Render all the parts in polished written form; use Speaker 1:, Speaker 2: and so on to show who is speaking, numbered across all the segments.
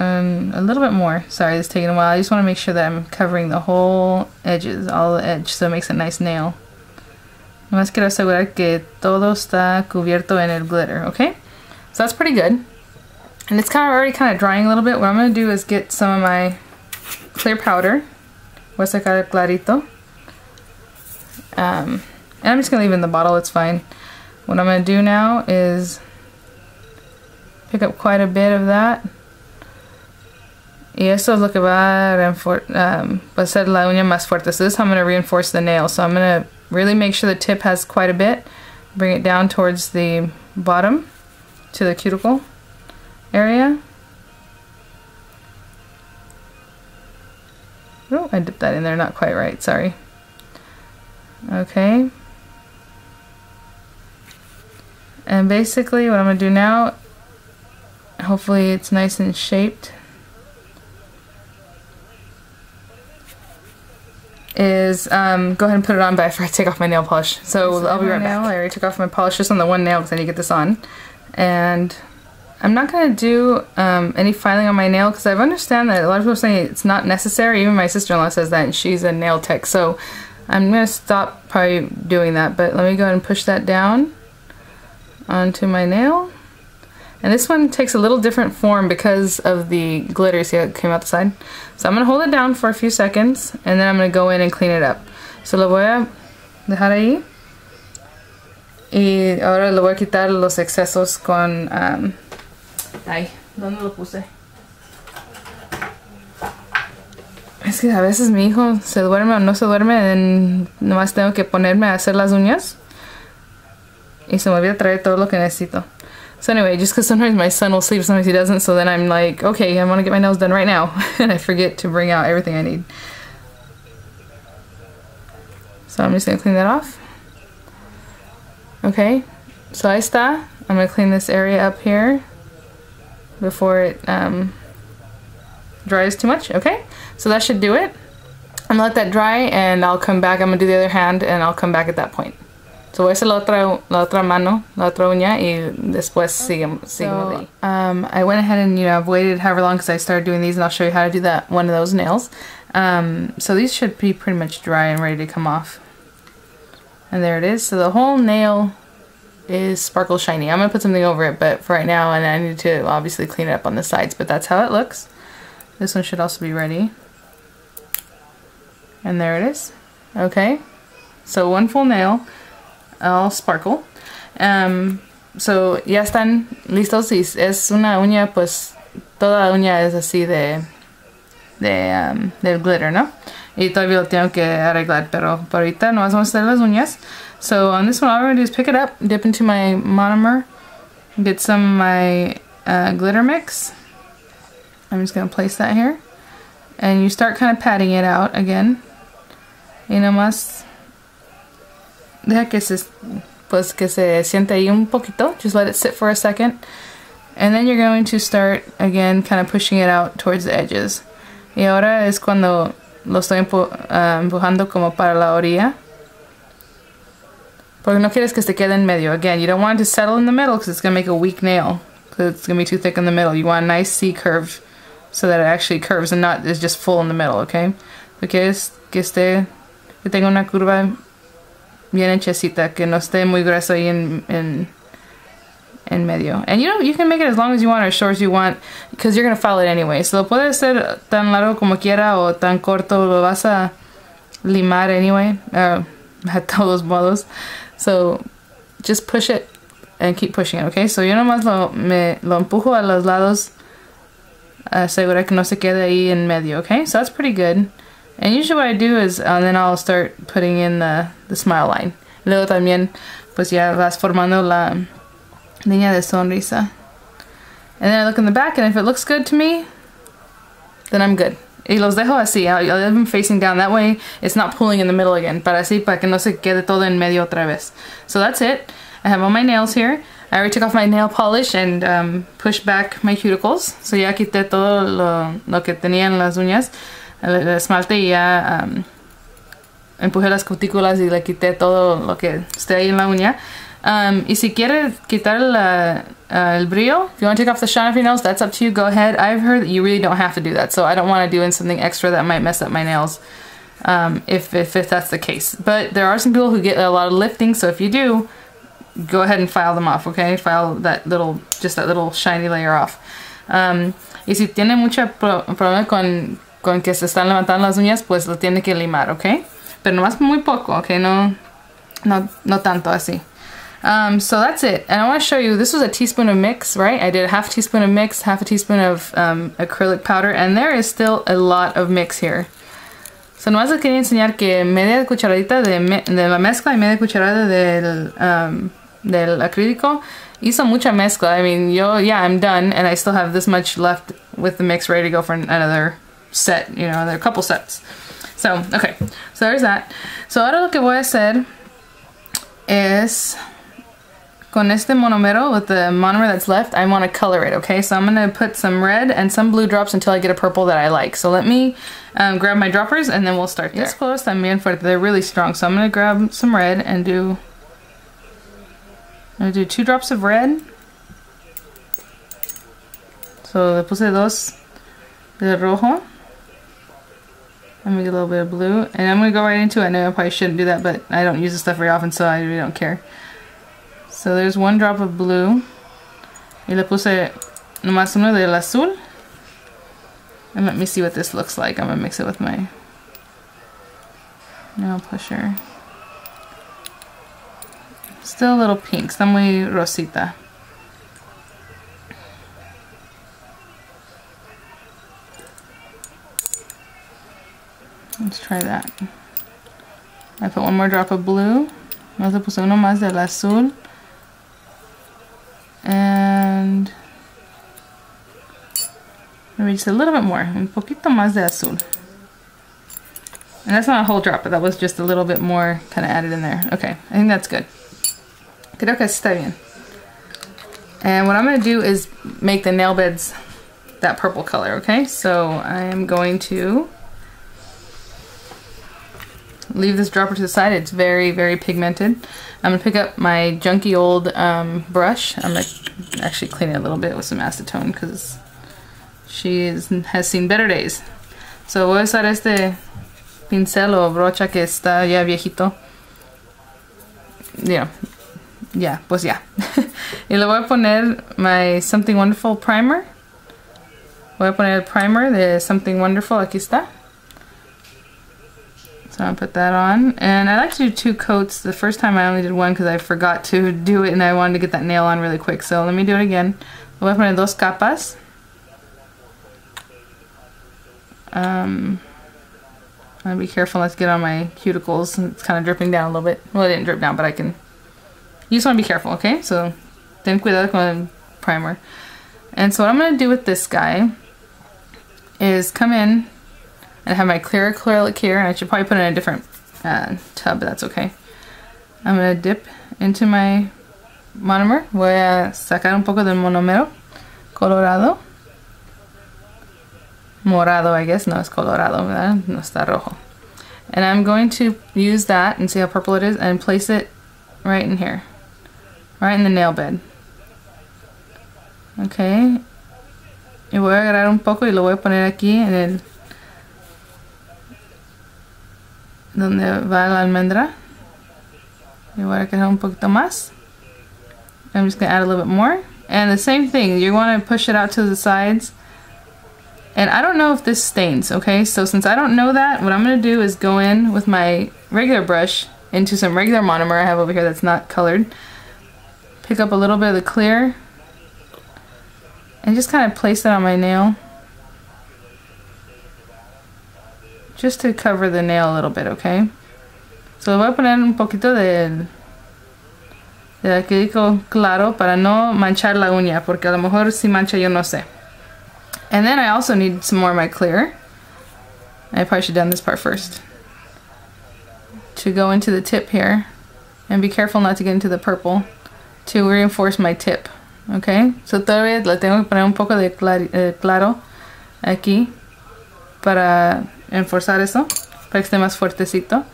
Speaker 1: a little bit more. Sorry, it's taking a while. I just want to make sure that I'm covering the whole edges, all the edge, so it makes a nice nail. Nomás quiero asegurar que todo está cubierto en el glitter, okay? So that's pretty good. And it's already drying a little bit. What I'm going to do is get some of my clear powder. Voy a sacar el clarito. And I'm just going to leave it in the bottle, it's fine. What I'm going to do now is pick up quite a bit of that. Y eso es lo que va a hacer la uña más fuerte. So this is how I'm going to reinforce the nail. So I'm going to really make sure the tip has quite a bit. Bring it down towards the bottom to the cuticle area. Oh, I dipped that in there, not quite right, sorry. Okay. And basically what I'm going to do now, hopefully it's nice and shaped, is go ahead and put it on, but I forgot to take off my nail polish. So I'll be right back. I already took off my polish just on the one nail because I need to get this on. And I'm not going to do any filing on my nail because I understand that a lot of people are saying it's not necessary. Even my sister-in-law says that, and she's a nail tech. So I'm going to stop probably doing that. But let me go ahead and push that down onto my nail. And this one takes a little different form because of the glitter. See how it came out the side? So I'm going to hold it down for a few seconds and then I'm going to go in and clean it up. So lo voy a dejar ahí. Y ahora le voy a quitar los excesos con... ay, ¿dónde lo puse? Es que a veces mi hijo se duerme o no se duerme y nomás tengo que ponerme a hacer las uñas. Y se me olvida traer todo lo que necesito. So anyway, just because sometimes my son will sleep, sometimes he doesn't, so then I'm like, okay, I want to get my nails done right now. And I forget to bring out everything I need. So I'm just going to clean that off. Okay, so ahí está. I'm going to clean this area up here before it dries too much. Okay, so that should do it. I'm going to let that dry and I'll come back. I'm going to do the other hand and I'll come back at that point. So voy a hacer la otra mano, la otra uña, y después seguimos. So, I went ahead and, I've waited however long because I started doing these, and I'll show you how to do that one of those nails. So these should be pretty much dry and ready to come off. And there it is. So the whole nail is sparkle shiny. I'm going to put something over it, but for right now, and I need to obviously clean it up on the sides, but that's how it looks. This one should also be ready. And there it is. Okay. So one full nail. All sparkle. So ya están listos y es una uña, pues toda uña es así del glitter, ¿no? Y todavía lo tengo que arreglar, pero por ahorita no vamos a hacer las uñas. So on this one, all I'm going to do is pick it up, dip into my monomer, get some of my glitter mix. I'm just going to place that here. And you start kind of patting it out again. Y nomás deja que se siente ahí un poquito. Just let it sit for a second. And then you're going to start again kind of pushing it out towards the edges. Y ahora es cuando lo estoy empujando como para la orilla. Porque no quieres que se quede en medio. Again, you don't want it to settle in the middle because it's going to make a weak nail. Because it's going to be too thick in the middle. You want a nice C curve so that it actually curves and not is just full in the middle, okay? So quieres que tenga una curva bien hechecita, que no esté muy grueso ahí en medio. And you can make it as long as you want or as short as you want because you're going to file it anyway. So lo puedes hacer tan largo como quiera o tan corto, lo vas a limar anyway, a todos modos. So just push it and keep pushing it, okay? So yo nomás lo empujo a los lados, asegura que no se quede ahí en medio, okay? So that's pretty good. And usually what I do is, then I'll start putting in the smile line. Luego también, pues ya vas formando la línea de sonrisa. And then I look in the back, and if it looks good to me, then I'm good. Y los dejo así. I'll leave them facing down. That way, it's not pulling in the middle again. Para que no se quede todo en medio otra vez. So that's it. I have all my nails here. I already took off my nail polish and pushed back my cuticles. So ya quité todo lo que tenía en las uñas. El esmalte y ya empujé las cutículas y le quité todo lo que esté ahí en la uña. Y si quieres quitar el brillo, if you want to take off the shine off your nails, that's up to you. Go ahead. I've heard that you really don't have to do that, so I don't want to do something extra that might mess up my nails if that's the case. But there are some people who get a lot of lifting, so if you do, go ahead and file them off, okay? File that little shiny layer off. Y si tiene mucho problema con que se están levantando las uñas, pues lo tiene que limar, okay? Pero nomás muy poco, okay? No tanto así. So that's it. And I want to show you, this was a teaspoon of mix, right? I did a half teaspoon of mix, half a teaspoon of acrylic powder, and there is still a lot of mix here. So nomás les quería enseñar que media cucharadita de la mezcla y media cucharada del acrílico hizo mucha mezcla. I mean, I'm done, and I still have this much left with the mix ready to go for another set, you know, another couple sets. So, okay, so there's that. So ahora lo que voy a hacer es, con este monomero, with the monomer that's left, I want to color it, okay? So I'm going to put some red and some blue drops until I get a purple that I like. So let me grab my droppers and then we'll start there. These colors también fuerte, they're really strong. So I'm going to grab some red and I'm going to do 2 drops of red. So le puse 2 de rojo. I'm going to get a little bit of blue. And I'm going to go right into it. I know I probably shouldn't do that, but I don't use this stuff very often, so I really don't care. So there's 1 drop of blue. Y le puse nomás uno del azul. And let me see what this looks like. I'm going to mix it with my nail pusher. Still a little pink. Está muy rosita. Let's try that. I put 1 more drop of blue. Más le puse uno más del azul. And maybe just a little bit more. Un poquito más de azul. And that's not a whole drop, but that was just a little bit more kind of added in there. Okay, I think that's good. Creo que está bien. And what I'm going to do is make the nail beds that purple color, okay? So I am going to leave this dropper to the side. It's very, very pigmented. I'm going to pick up my junky old brush. I'm going to actually clean it a little bit with some acetone because she has seen better days. So voy a usar este pincel o brocha que está ya viejito. Pues ya. Y le voy a poner my Something Wonderful primer. Voy a poner el primer de Something Wonderful. Aquí está. So I'll put that on. And I like to do 2 coats. The first time I only did 1 because I forgot to do it and I wanted to get that nail on really quick. So let me do it again. Voy a poner 2 capas. I'll be careful not to get on my cuticles. It's kind of dripping down a little bit. Well, it didn't drip down, but I can... You just want to be careful, okay? So, ten cuidado con el primer. And so what I'm going to do with this guy is come in and have my clear acrylic here. And I should probably put it in a different tub, but that's okay. I'm going to dip into my monomer. Voy a sacar un poco del monomero colorado. Morado, I guess. No, es colorado, ¿verdad? No está rojo. And I'm going to use that and see how purple it is and place it right in here. Right in the nail bed. Okay. Y voy a agarrar un poco y lo voy a poner aquí en el... donde va la almendra. Y voy a agarrar un poquito más. I'm just going to add a little bit more. And the same thing, you want to push it out to the sides. And I don't know if this stains, okay? So since I don't know that, what I'm going to do is go in with my regular brush into some regular monomer I have over here that's not colored. Pick up a little bit of the clear and just kind of place that on my nail. Just to cover the nail a little bit, okay? So voy a poner un poquito del acrílico claro para no manchar la uña, porque a lo mejor si mancha yo no sé. And then I also need some more of my clear. I probably should have done this part first. To go into the tip here. And be careful not to get into the purple. To reinforce my tip. Okay? So todavía le tengo que poner un poco de claro aquí. Para enforzar eso. Para que esté más fuertecito.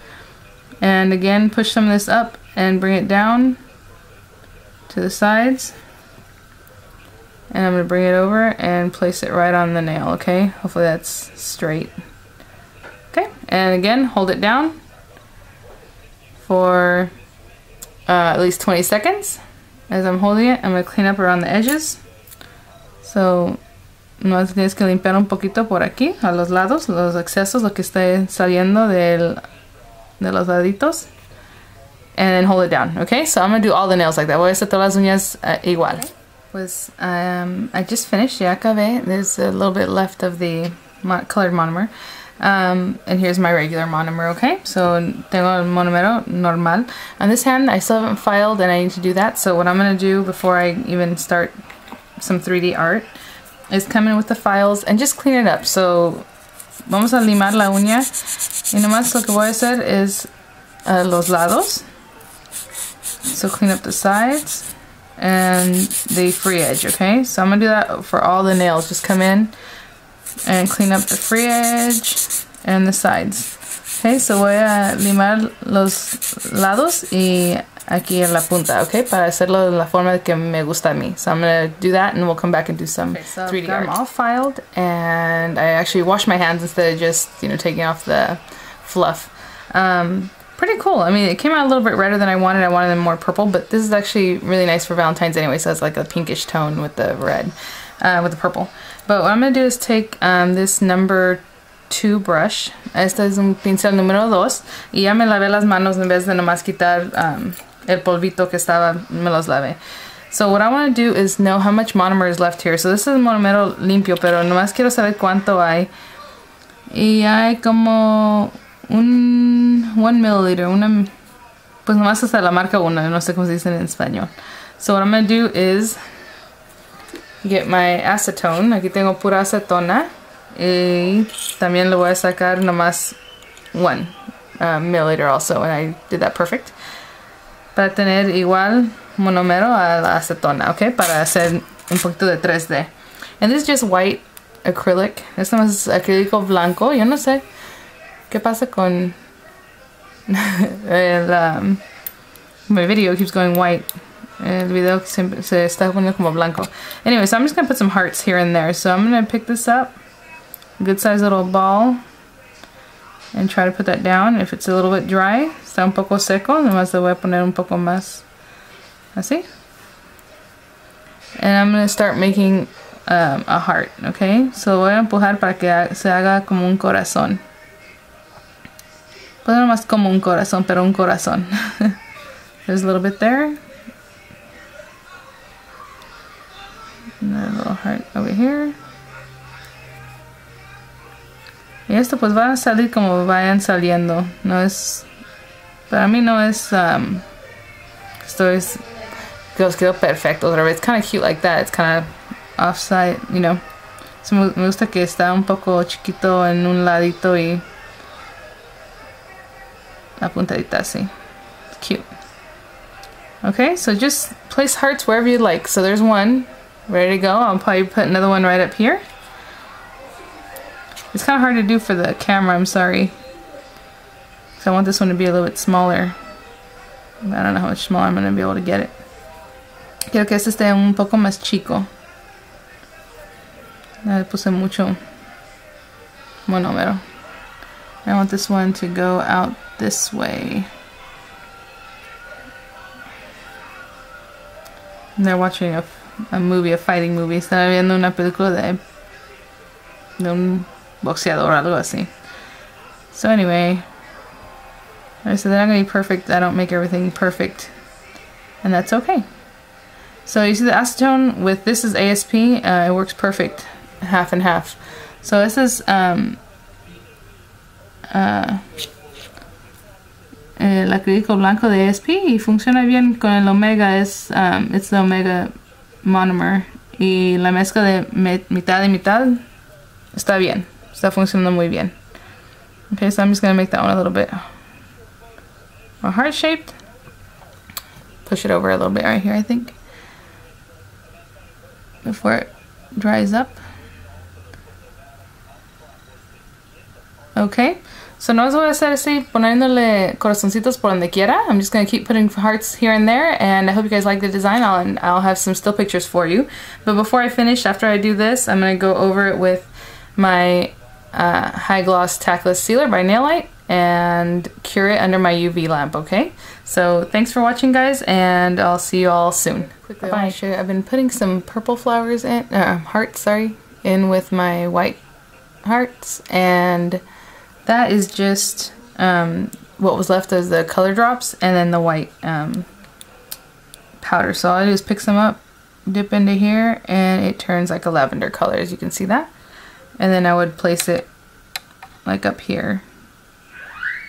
Speaker 1: And again, push some of this up and bring it down. to the sides. And I'm going to bring it over and place it right on the nail, okay? Hopefully that's straight. Okay, and again, hold it down for at least 20 seconds. As I'm holding it, I'm going to clean up around the edges. So, no tienes que limpiar un poquito por aquí, a los lados, los excesos, lo que esté saliendo de los laditos. And then hold it down, okay? So I'm going to do all the nails like that. Voy a hacer todas las uñas igual. Pues, I just finished, ya acabé. There's a little bit left of the colored monomer. And here's my regular monomer, okay? So, tengo el monomero normal. On this hand, I still haven't filed and I need to do that. So what I'm going to do before I even start some 3D art is come in with the files and just clean it up. So, vamos a limar la uña. Y nomás lo que voy a hacer es los lados. So clean up the sides and the free edge, okay? So I'm gonna do that for all the nails. Just come in and clean up the free edge and the sides. Okay, so voy a limar los lados y aquí en la punta, okay? Para hacerlo de la forma que me gusta a mí. So I'm gonna do that and we'll come back and do some 3D art. I'm all filed and I actually washed my hands instead of just, you know, taking off the fluff. Pretty cool. I mean, it came out a little bit redder than I wanted. I wanted them more purple, but this is actually really nice for Valentine's anyway, so it's like a pinkish tone with the red, with the purple. But what I'm going to do is take this number 2 brush. Este es un pincel número 2. Y ya me lavé las manos en vez de nomás quitar el polvito que estaba, me los lavé. So what I want to do is know how much monomer is left here. So this is monomero limpio, pero nomás quiero saber cuánto hay. Y hay como 1 milliliter, pues nomás hasta la marca 1, no sé cómo se dice en español. So what I'm going to do is get my acetone. Aquí tengo pura acetona. Y también le voy a sacar nomás 1 milliliter also, and I did that perfect. Para tener igual monomero a la acetona, okay? Para hacer un poquito de 3D. And this is just white acrylic. Esto es acrílico blanco. Yo no sé ¿qué pasa con my video keeps going white? El video se está poniendo como blanco. Anyway, so I'm just going to put some hearts here and there. So I'm going to pick this up, good size little ball, and try to put that down. If it's a little bit dry, está un poco seco, nomás le voy a poner un poco más así. And I'm going to start making a heart, okay? So voy a empujar para que se haga como un corazón. Pues no más como un corazón, pero un corazón. There's a little bit there. Another little heart over here. Y esto pues va a salir como vayan saliendo. No es... Para mí no es... esto es... Quedó perfecto otra vez. It's kind of cute like that. It's kind of offside, you know. So me gusta que está un poco chiquito en un ladito y... La puntadita así. Cute. Okay, so just place hearts wherever you like. So there's one ready to go. I'll probably put another one right up here. It's kind of hard to do for the camera, I'm sorry. So I want this one to be a little bit smaller. I don't know how much smaller I'm going to be able to get it. Quiero que este esté un poco más chico. Le puse mucho monómero. I want this one to go out this way. And they're watching a movie, a fighting movie. Están viendo una película de un boxeador o algo así. So anyway, I said they're not going to be perfect. I don't make everything perfect. And that's okay. So you see the acetone with this is ASP. It works perfect. Half and half. So this is el acrílico blanco de ASP y funciona bien con el omega. It's the omega monomer y la mezcla de mitad y mitad está bien, está funcionando muy bien. Okay, so I'm just gonna make that one a little bit more heart shaped. Push it over a little bit right here, I think, before it dries up. Okay, So no os voy a hacer así, poniéndole corazoncitos por donde quiera. I'm just going to keep putting hearts here and there, and I hope you guys like the design. I'll have some still pictures for you. But before I finish, after I do this, I'm going to go over it with my high gloss tackless sealer by Nailite and cure it under my UV lamp, okay? So thanks for watching, guys, and I'll see you all soon. Quickly, bye. I've been putting some purple flowers in, hearts, sorry, in with my white hearts, and that is just what was left as the color drops, and then the white powder. So all I do is pick some up, dip into here, and it turns like a lavender color, as you can see that. And then I would place it like up here.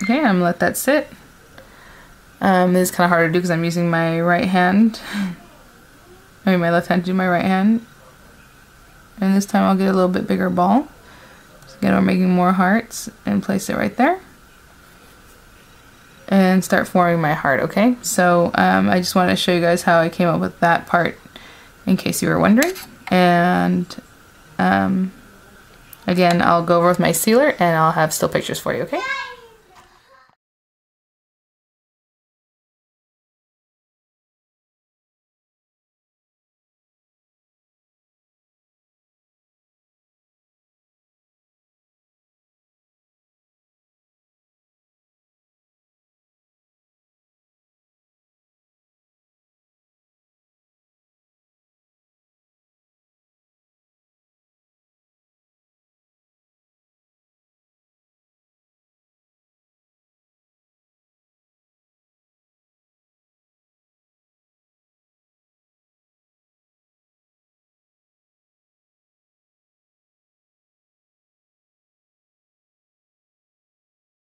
Speaker 1: Okay, I'm gonna let that sit. This is kind of hard to do because I'm using my right hand. I mean my left hand to do my right hand. And this time I'll get a little bit bigger ball. So again, we're making more hearts and place it right there. And start forming my heart, okay? So I just wanted to show you guys how I came up with that part in case you were wondering. And again, I'll go over with my sealer and I'll have still pictures for you, okay?